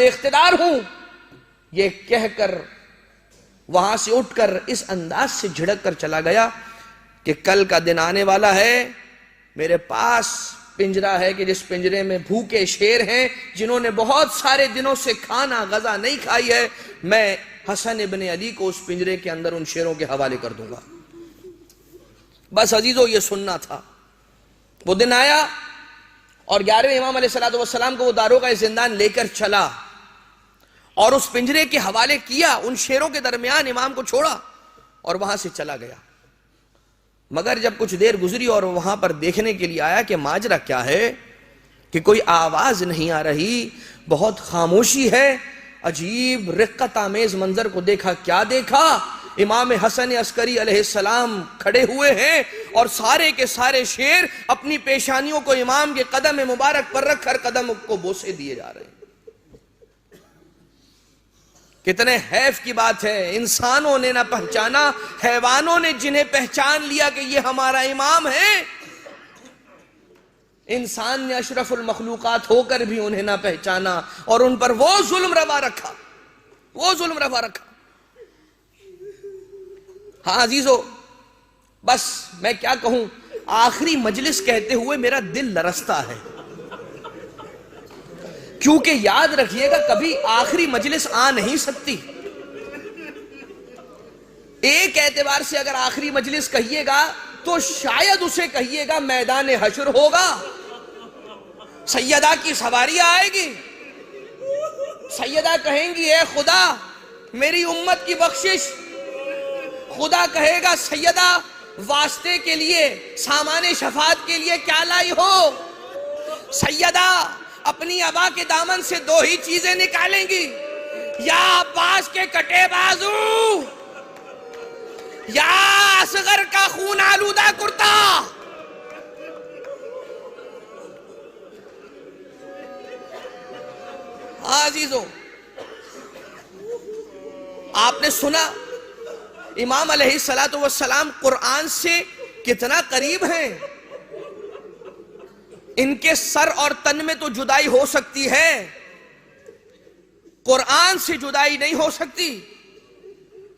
اقتدار ہوں، یہ کہہ کر وہاں سے اٹھ کر اس انداز سے جھڑک کر چلا گیا کہ کل کا دن آنے والا ہے، میرے پاس پنجرہ ہے کہ جس پنجرے میں بھوکے شیر ہیں جنہوں نے بہت سارے دنوں سے کھانا غذا نہیں کھائی ہے، میں حسن ابن علی کو اس پنجرے کے اندر ان شیروں کے حوالے کر دوں گا۔ بس عزیزو، یہ سننا تھا۔ وہ دن آیا اور 11ویں امام علیہ السلام کو وہ داروغہ زندان لے کر چلا اور اس پنجرے کے حوالے کیا، ان شیروں کے درمیان امام کو چھوڑا اور وہاں سے چلا گیا۔ مگر جب کچھ دیر گزری اور وہاں پر دیکھنے کے لیے آیا کہ ماجرا کیا ہے، کہ کوئی آواز نہیں آ رہی، بہت خاموشی ہے، عجیب رقت آمیز منظر کو دیکھا۔ کیا دیکھا؟ امام حسن عسکری علیہ السلام کھڑے ہوئے ہیں اور سارے کے سارے شیر اپنی پیشانیوں کو امام کے قدم مبارک پر رکھ کر قدم کو بوسے دیے جا رہے ہیں۔ کتنے حیف کی بات ہے، انسانوں نے نہ پہچانا، حیوانوں نے جنہیں پہچان لیا کہ یہ ہمارا امام ہے، انسان نے اشرف المخلوقات ہو کر بھی انہیں نہ پہچانا اور ان پر وہ ظلم روا رکھا، وہ ظلم روا رکھا۔ ہاں عزیزو، بس میں کیا کہوں، آخری مجلس کہتے ہوئے میرا دل لرزتا ہے، کیونکہ یاد رکھیے گا کبھی آخری مجلس آ نہیں سکتی۔ ایک اعتبار سے اگر آخری مجلس کہیے گا تو شاید اسے کہیے گا میدان حشر ہوگا، سیدہ کی سواری آئے گی، سیدہ کہیں گی اے خدا میری امت کی بخشش، خدا کہے گا سیدہ واسطے کے لیے، سامان شفاعت کے لیے کیا لائی ہو؟ سیدہ اپنی ابا کے دامن سے دو ہی چیزیں نکالیں گی، یا عباس کے کٹے بازو یا اصغر کا خون آلودہ کرتا۔ عزیزو، آپ نے سنا امام علیہ السلام قرآن سے کتنا قریب ہیں، ان کے سر اور تن میں تو جدائی ہو سکتی ہے، قرآن سے جدائی نہیں ہو سکتی۔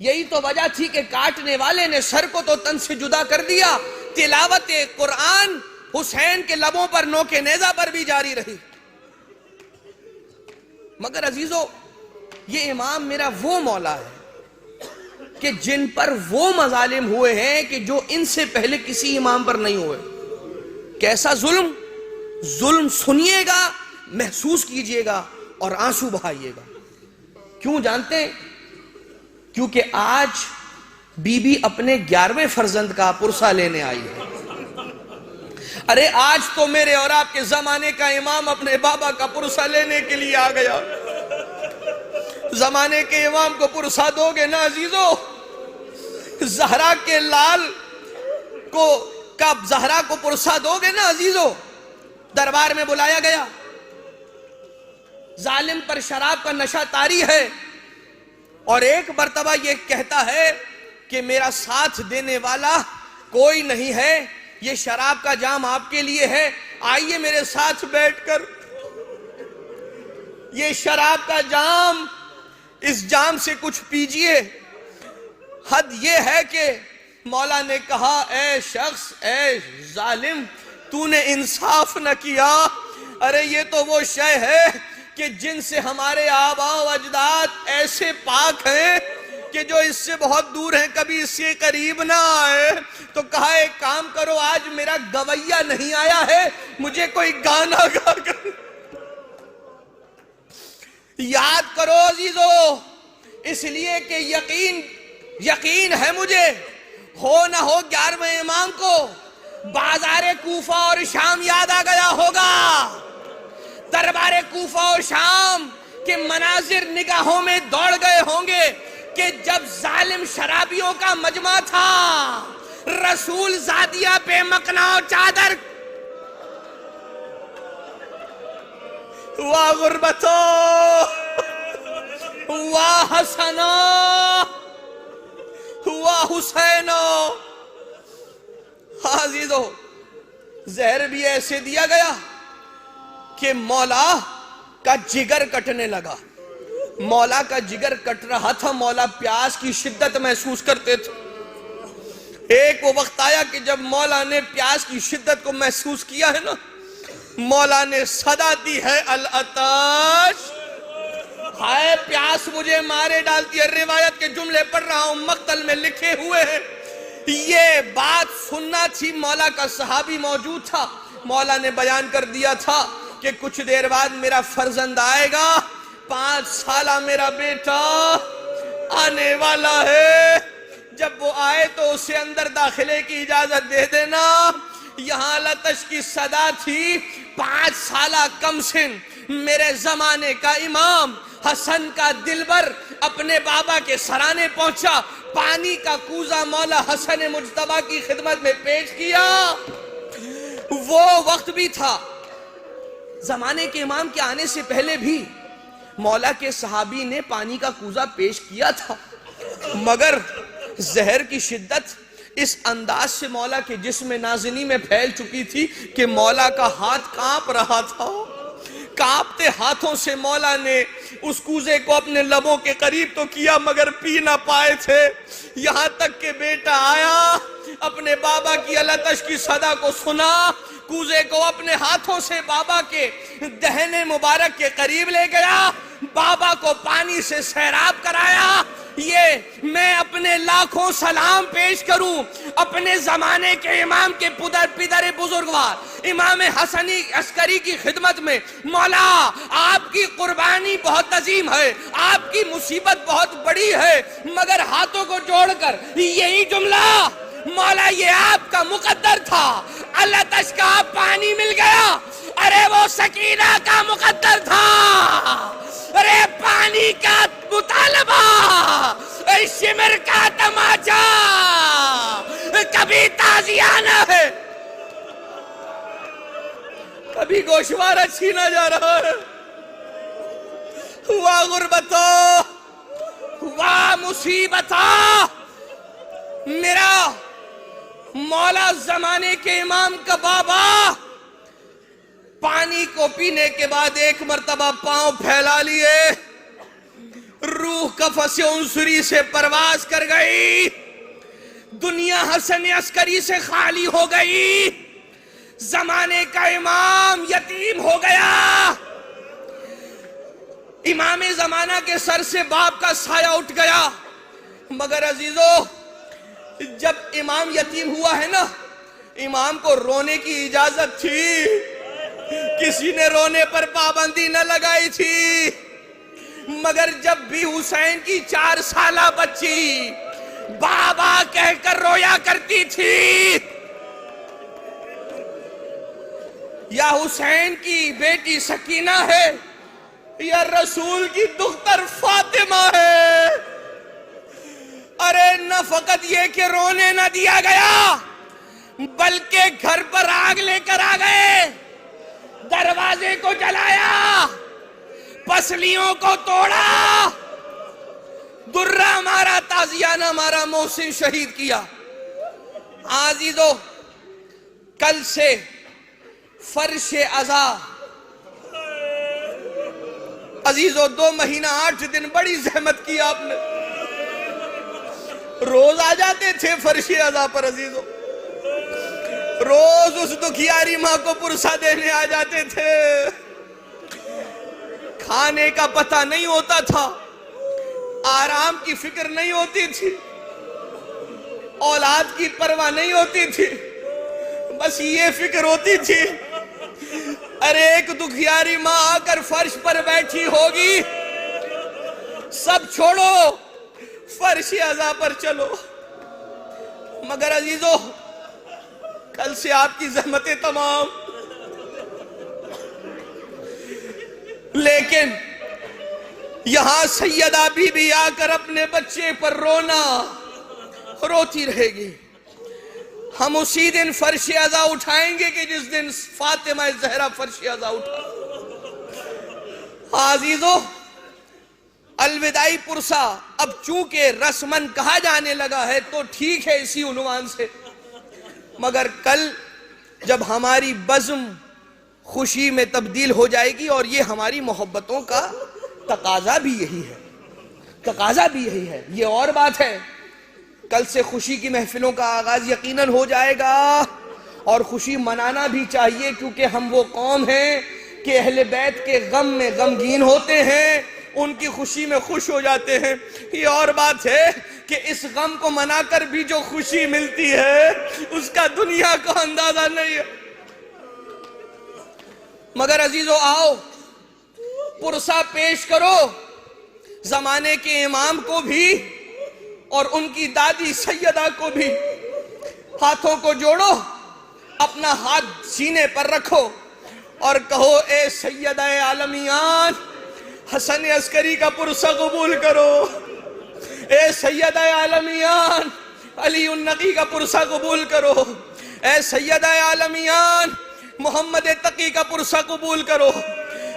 یہی تو وجہ تھی کہ کاٹنے والے نے سر کو تو تن سے جدا کر دیا، تلاوت قرآن حسین کے لبوں پر نوک نیزہ پر بھی جاری رہی۔ مگر عزیزو، یہ امام میرا وہ مولا ہے کہ جن پر وہ مظالم ہوئے ہیں کہ جو ان سے پہلے کسی امام پر نہیں ہوئے۔ کیسا ظلم؟ ظلم سنیے گا، محسوس کیجئے گا اور آنسو بہائیے گا۔ کیوں جانتے ہیں؟ کیونکہ آج بی بی اپنے 11ویں فرزند کا پرسہ لینے آئی ہے۔ ارے آج تو میرے اور آپ کے زمانے کا امام اپنے بابا کا پرسہ لینے کے لیے آ گیا۔ زمانے کے امام کو پرسہ دو گے نا عزیزو، زہرا کے لال کو کب زہرا کو پرسہ دو گے نا عزیزو۔ دربار میں بلایا گیا، ظالم پر شراب کا نشہ طاری ہے اور ایک مرتبہ یہ کہتا ہے کہ میرا ساتھ دینے والا کوئی نہیں ہے، یہ شراب کا جام آپ کے لیے ہے، آئیے میرے ساتھ بیٹھ کر یہ شراب کا جام، اس جام سے کچھ پیجئے۔ حد یہ ہے کہ مولا نے کہا اے شخص، اے ظالم، تو نے انصاف نہ کیا۔ ارے یہ تو وہ شے ہے کہ جن سے ہمارے آباء و اجداد ایسے پاک ہیں کہ جو اس سے بہت دور ہیں کبھی اس سے قریب نہ آئے۔ تو کہا ایک کام کرو، آج میرا گویہ نہیں آیا ہے، مجھے کوئی گانا گا کر یاد کرو عزیزو، اس لیے کہ یقین ہے مجھے، ہو نہ ہو 11ویں امام کو بازار کوفہ اور شام یاد آ گیا ہوگا، دربار کوفہ اور شام کے مناظر نگاہوں میں دوڑ گئے ہوں گے کہ جب ظالم شرابیوں کا مجمع تھا، رسول زادیہ پہ مقنع و چادر، واہ غربتو واہ حسنو واہ حسینو۔ عزیزو، زہر بھی ایسے دیا گیا کہ مولا کا جگر کٹنے لگا۔ مولا کا جگر کٹ رہا تھا، مولا پیاس کی شدت محسوس کرتے تھے۔ ایک وہ وقت آیا کہ جب مولا نے پیاس کی شدت کو محسوس کیا ہے نا، مولا نے صدا دی ہے العطش، ہائے پیاس مجھے مارے ڈالتی ہے۔ روایت کے جملے پڑھ رہا ہوں، مقتل میں لکھے ہوئے ہیں، یہ بات سننا تھی۔ مولا کا صحابی موجود تھا، مولا نے بیان کر دیا تھا کہ کچھ دیر بعد میرا فرزند آئے گا، 5 سالہ میرا بیٹا آنے والا ہے، جب وہ آئے تو اسے اندر داخلے کی اجازت دے دینا۔ یہاں لتش کی صدا تھی، 5 سالہ کم سن میرے زمانے کا امام حسن کا دلبر اپنے بابا کے سرانے پہنچا، پانی کا کوزہ مولا حسن مجتبیٰ کی خدمت میں پیش کیا۔ وہ وقت بھی تھا، زمانے کے امام کے آنے سے پہلے بھی مولا کے صحابی نے پانی کا کوزہ پیش کیا تھا، مگر زہر کی شدت اس انداز سے مولا کے جسم نازنی میں پھیل چکی تھی کہ مولا کا ہاتھ کانپ رہا تھا۔ کانپتے ہاتھوں سے مولا نے اس کوزے کو اپنے لبوں کے قریب تو کیا مگر پی نہ پائے تھے، یہاں تک کہ بیٹا آیا، اپنے بابا کی العطش کی صدا کو سنا، کوزے کو اپنے ہاتھوں سے بابا کے دہن مبارک کے قریب لے گیا، بابا کو پانی سے سیراب کرایا۔ یہ میں اپنے لاکھوں سلام پیش کروں اپنے زمانے کے امام کے پدر بزرگوار امام حسنی عسکری کی خدمت میں۔ مولا آپ کی قربانی بہت عظیم ہے، آپ کی مصیبت بہت بڑی ہے، مگر ہاتھوں کو جوڑ کر یہی جملہ، مولا یہ آپ کا مقدر تھا، اللہ تش کا پانی مل گیا، ارے وہ سکینہ کا مقدر تھا، ارے پانی کا مطالبہ، شمر کا تماچا، کبھی تازیانہ ہے، کبھی گوشوارہ چھینا جا رہا ہے۔ واہ غربتو، واہ مصیبتہ، میرا مولا زمانے کے امام کا بابا پانی کو پینے کے بعد ایک مرتبہ پاؤں پھیلا لیے، روح قفس عنصری سے پرواز کر گئی، دنیا حسن عسکری سے خالی ہو گئی، زمانے کا امام یتیم ہو گیا۔ امام زمانہ کے سر سے باپ کا سایہ اٹھ گیا، مگر عزیزو جب امام یتیم ہوا ہے نا، امام کو رونے کی اجازت تھی، کسی نے رونے پر پابندی نہ لگائی تھی، مگر جب بھی حسین کی 4 سالہ بچی بابا کہہ کر رویا کرتی تھی، یا حسین کی بیٹی سکینہ ہے یا رسول کی دختر فاطمہ ہے، ارے نہ فقط یہ کہ رونے نہ دیا گیا بلکہ گھر پر آگ لے کر آ گئے، دروازے کو جلایا، پسلیوں کو توڑا، درہ مارا، تازیانہ مارا، محسن شہید کیا۔ عزیزو کل سے فرش عزا، عزیزو 2 مہینہ 8 دن بڑی زحمت کی آپ نے، روز آ جاتے تھے فرش عزا پر عزیزو، روز اس دکھیاری ماں کو پرسہ دینے آ جاتے تھے، کھانے کا پتہ نہیں ہوتا تھا، آرام کی فکر نہیں ہوتی تھی، اولاد کی پرواہ نہیں ہوتی تھی، بس یہ فکر ہوتی تھی ارے ایک دکھیاری ماں آ کر فرش پر بیٹھی ہوگی، سب چھوڑو فرش عزا پر چلو۔ مگر عزیزو کل سے آپ کی زحمتیں تمام، لیکن یہاں سیدہ بی بی آ کر اپنے بچے پر روتی رہے گی۔ ہم اسی دن فرش عزا اٹھائیں گے کہ جس دن فاطمہ زہرا فرش عزا اٹھا۔ عزیزو الوداعی پرسہ اب چونکہ رسمن کہا جانے لگا ہے تو ٹھیک ہے اسی عنوان سے، مگر کل جب ہماری بزم خوشی میں تبدیل ہو جائے گی اور یہ ہماری محبتوں کا تقاضا بھی یہی ہے، تقاضا بھی یہی ہے۔ یہ اور بات ہے، کل سے خوشی کی محفلوں کا آغاز یقیناً ہو جائے گا، اور خوشی منانا بھی چاہیے، کیونکہ ہم وہ قوم ہیں کہ اہل بیت کے غم میں غمگین ہوتے ہیں، ان کی خوشی میں خوش ہو جاتے ہیں۔ یہ اور بات ہے کہ اس غم کو منا کر بھی جو خوشی ملتی ہے اس کا دنیا کو اندازہ نہیں ہے۔ مگر عزیزو آؤ، پرسہ پیش کرو زمانے کے امام کو بھی اور ان کی دادی سیدہ کو بھی۔ ہاتھوں کو جوڑو، اپنا ہاتھ سینے پر رکھو اور کہو اے سیدہ عالمیان، حسن عسکری کا پرسہ قبول کرو۔ اے سیدہ عالمیان، علی النقی کا پرسہ قبول کرو۔ اے سیدہ عالمیان، محمد تقی کا پرسہ قبول کرو۔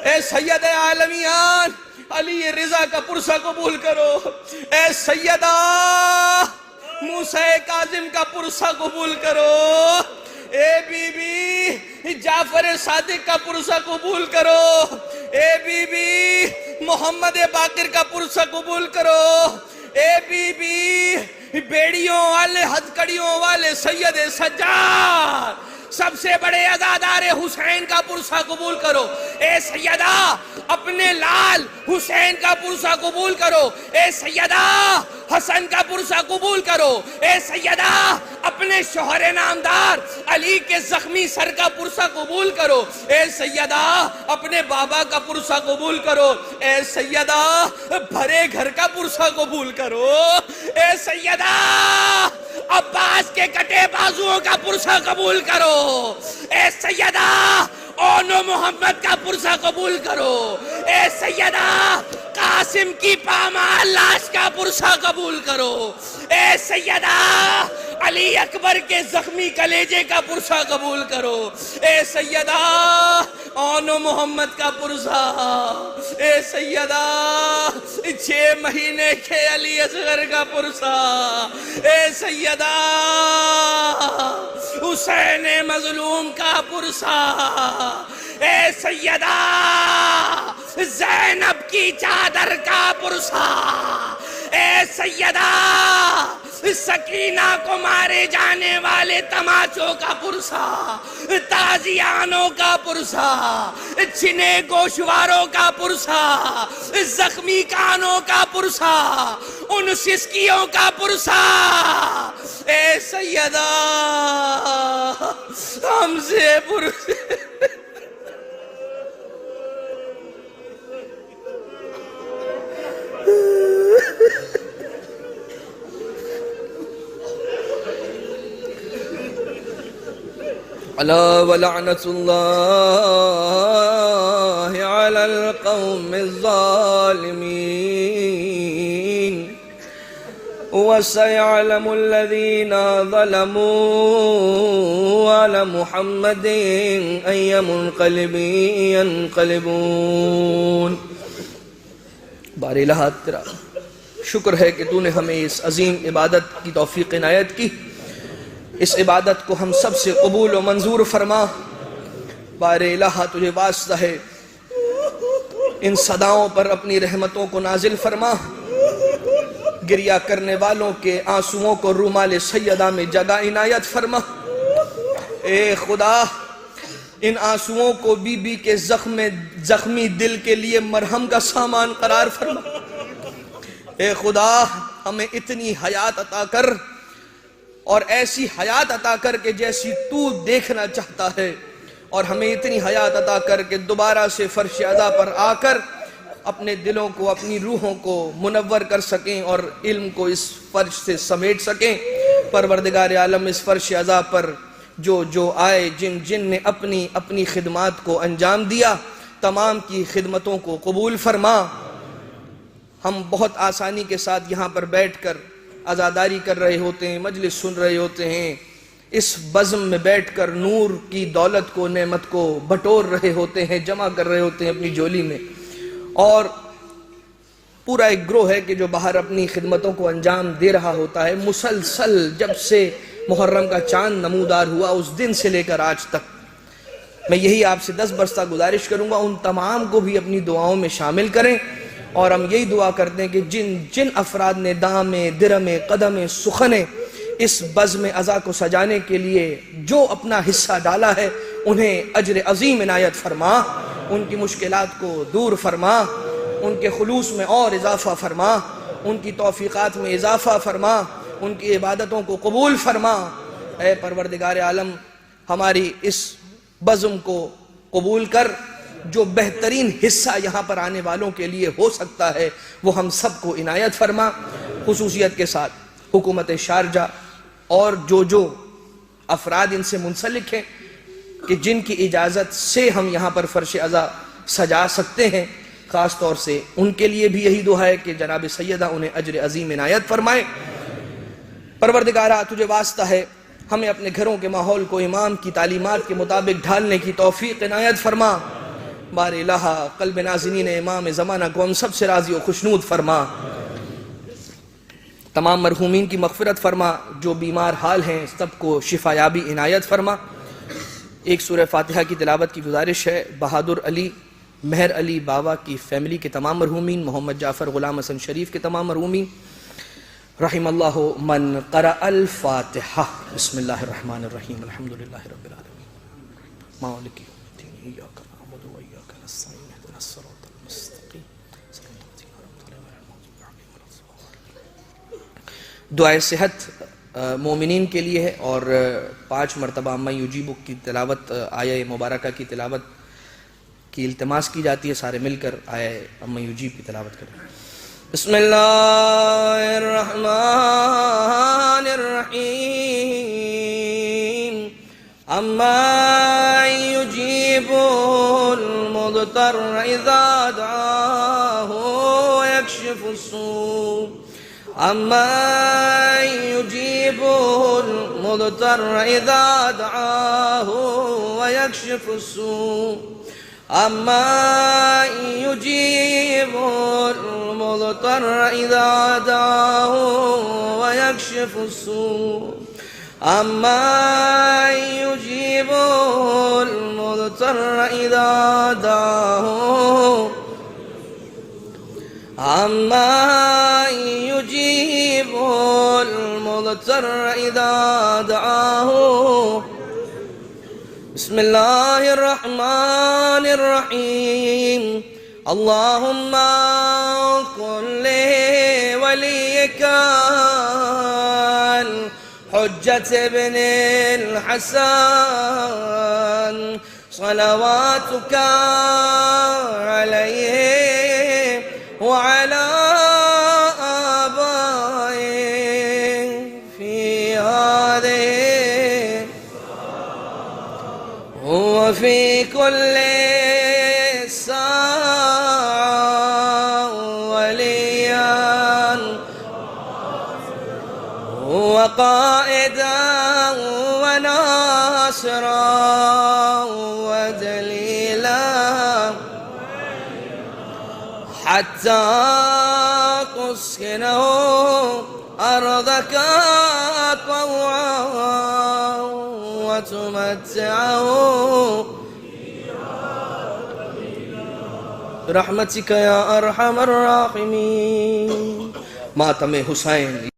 اے سیدہ عالمیان، علی رضا کا پرسہ قبول کرو۔ اے سیدہ موسیٰ کاظم کا پرسہ قبول کرو۔ اے بی بی جعفر صادق کا پرسہ قبول کرو۔ اے بی بی محمد باقر کا پرسہ قبول کرو۔ اے بی بی بیڑیوں والے ہتھکڑیوں والے سید سجاد، سب سے بڑے عزادار حسین کا پرسہ قبول کرو۔ اے سیدہ اپنے لال حسین کا پرسہ قبول کرو۔ اے سیدہ حسن کا پرسہ قبول کرو۔ اے سیدہ اپنے شوہر نامدار علی کے زخمی سر کا پرسہ قبول کرو۔ اے سیدہ اپنے بابا کا پرسہ قبول کرو۔ اے سیدہ بھرے گھر کا پرسہ قبول کرو۔ اے سیدہ عباس کے کٹے بازوؤں کا پرسہ قبول کرو۔ اے سیدہ اونو محمد کا پرسہ قبول کرو۔ اے سیدہ قاسم کی پامال لاش کا پرسہ قبول کرو۔ اے سیدہ علی اکبر کے زخمی کلیجے کا پرسہ قبول کرو۔ اے سیدہ اونو محمد کا پرسہ۔ اے سیدہ 6 مہینے کے علی اصغر کا پرسہ۔ اے سیدہ حسین مظلوم کا پرسہ۔ اے سیدہ زینب کی چادر کا پرسہ۔ اے سیدہ سکینہ کو مارے جانے والے تماچوں کا پرسہ، تازیانوں کا پرسہ، چھنے گوشواروں کا پرسہ، زخمی کانوں کا پرسہ، ان سسکیوں کا پرسہ۔ اے سیدہ ہم سے پرسہ۔ الا ولعنت اللہ علی القوم الظالمین وسيعلم الذين ظلموا على محمد أي منقلب ينقلبون۔ بار الہ تیرا شکر ہے کہ تو نے ہمیں اس عظیم عبادت کی توفیق عنایت کی، اس عبادت کو ہم سب سے قبول و منظور فرما۔ بار الہ تجھے واسطہ ہے، ان صداؤں پر اپنی رحمتوں کو نازل فرما، گریہ کرنے والوں کے آنسوؤں کو رومال سیدہ میں جگہ عنایت فرما۔ اے خدا ان آنسوؤں کو بی بی کے زخمی دل کے لیے مرہم کا سامان قرار فرما۔ اے خدا ہمیں اتنی حیات عطا کر، اور ایسی حیات عطا کر کے جیسی تو دیکھنا چاہتا ہے، اور ہمیں اتنی حیات عطا کر کے دوبارہ سے فرش عزا پر آ کر اپنے دلوں کو، اپنی روحوں کو منور کر سکیں اور علم کو اس فرش سے سمیٹ سکیں۔ پروردگار عالم اس فرش عزا پر جو آئے، جن نے اپنی خدمات کو انجام دیا، تمام کی خدمتوں کو قبول فرما۔ ہم بہت آسانی کے ساتھ یہاں پر بیٹھ کر عزاداری کر رہے ہوتے ہیں، مجلس سن رہے ہوتے ہیں، اس بزم میں بیٹھ کر نور کی دولت کو، نعمت کو بٹور رہے ہوتے ہیں، جمع کر رہے ہوتے ہیں اپنی جولی میں، اور پورا ایک گروہ ہے کہ جو باہر اپنی خدمتوں کو انجام دے رہا ہوتا ہے۔ مسلسل جب سے محرم کا چاند نمودار ہوا اس دن سے لے کر آج تک میں یہی آپ سے 10 برسہ گزارش کروں گا، ان تمام کو بھی اپنی دعاؤں میں شامل کریں، اور ہم یہی دعا کرتے ہیں کہ جن افراد نے دامے درمے قدمے سخنے اس بزم عزا کو سجانے کے لیے جو اپنا حصہ ڈالا ہے انہیں اجر عظیم عنایت فرما، ان کی مشکلات کو دور فرما، ان کے خلوص میں اور اضافہ فرما، ان کی توفیقات میں اضافہ فرما، ان کی عبادتوں کو قبول فرما۔ اے پروردگار عالم، ہماری اس بزم کو قبول کر، جو بہترین حصہ یہاں پر آنے والوں کے لیے ہو سکتا ہے وہ ہم سب کو عنایت فرما۔ خصوصیت کے ساتھ حکومت شارجہ اور جو افراد ان سے منسلک ہیں کہ جن کی اجازت سے ہم یہاں پر فرش عزا سجا سکتے ہیں، خاص طور سے ان کے لیے بھی یہی دعا ہے کہ جناب سیدہ انہیں اجر عظیم عنایت فرمائے۔ پروردگارہ تجھے واسطہ ہے، ہمیں اپنے گھروں کے ماحول کو امام کی تعلیمات کے مطابق ڈھالنے کی توفیق عنایت فرما۔ بار الہ قلب ناظرین امام زمانہ کو ہم سب سے راضی و خوشنود فرما۔ تمام مرحومین کی مغفرت فرما، جو بیمار حال ہیں سب کو شفا یابی عنایت فرما۔ ایک سورہ فاتحہ کی تلاوت کی گزارش ہے۔ بہادر علی مہر علی بابا کی فیملی کے تمام مرحومین، محمد جعفر غلام حسن شریف کے تمام مرحومین، رحم اللہ من قرأ الفاتحہ۔ بسم اللہ الرحمن الرحیم، الحمدللہ رب العالمین، مالک یوم الدین، ایاک نعبد و ایاک نستعین، اہدنا الصراط المستقیم، صراط الذین انعمت علیہم غیر المغضوب علیہم ولا الضالین۔ دعائے صحت مومنین کے لیے ہے اور 5 مرتبہ اما یجیبک کی تلاوت، آیہ مبارکہ کی تلاوت کی التماس کی جاتی ہے۔ سارے مل کر آیہ اما یجیب کی تلاوت کریں۔ بسم اللہ الرحمن الرحیم، اما یجیب المضطر اذا دعاہ ویکشف السوء، اما یجیب المضطر اذا دعاہ ویکشف السوء، اما یجیب المضطر اذا دعاہ ویکشف السوء، اما یجیب المضطر اذا دعاہ، اما یجیب المضطر اذا دعاہ۔ بسم اللہ الرحمن الرحیم، اللہم کن لولیک الحجۃ ابن الحسن صلواتک علیہ وعلى آبائه في هذه وفي كل ساعة وليا وقائدا وناصرا ودليلا حتى تسكنه أرضك طوعا وتمتعه برحمتك يا أرحم الراحمين۔ ماتم حسین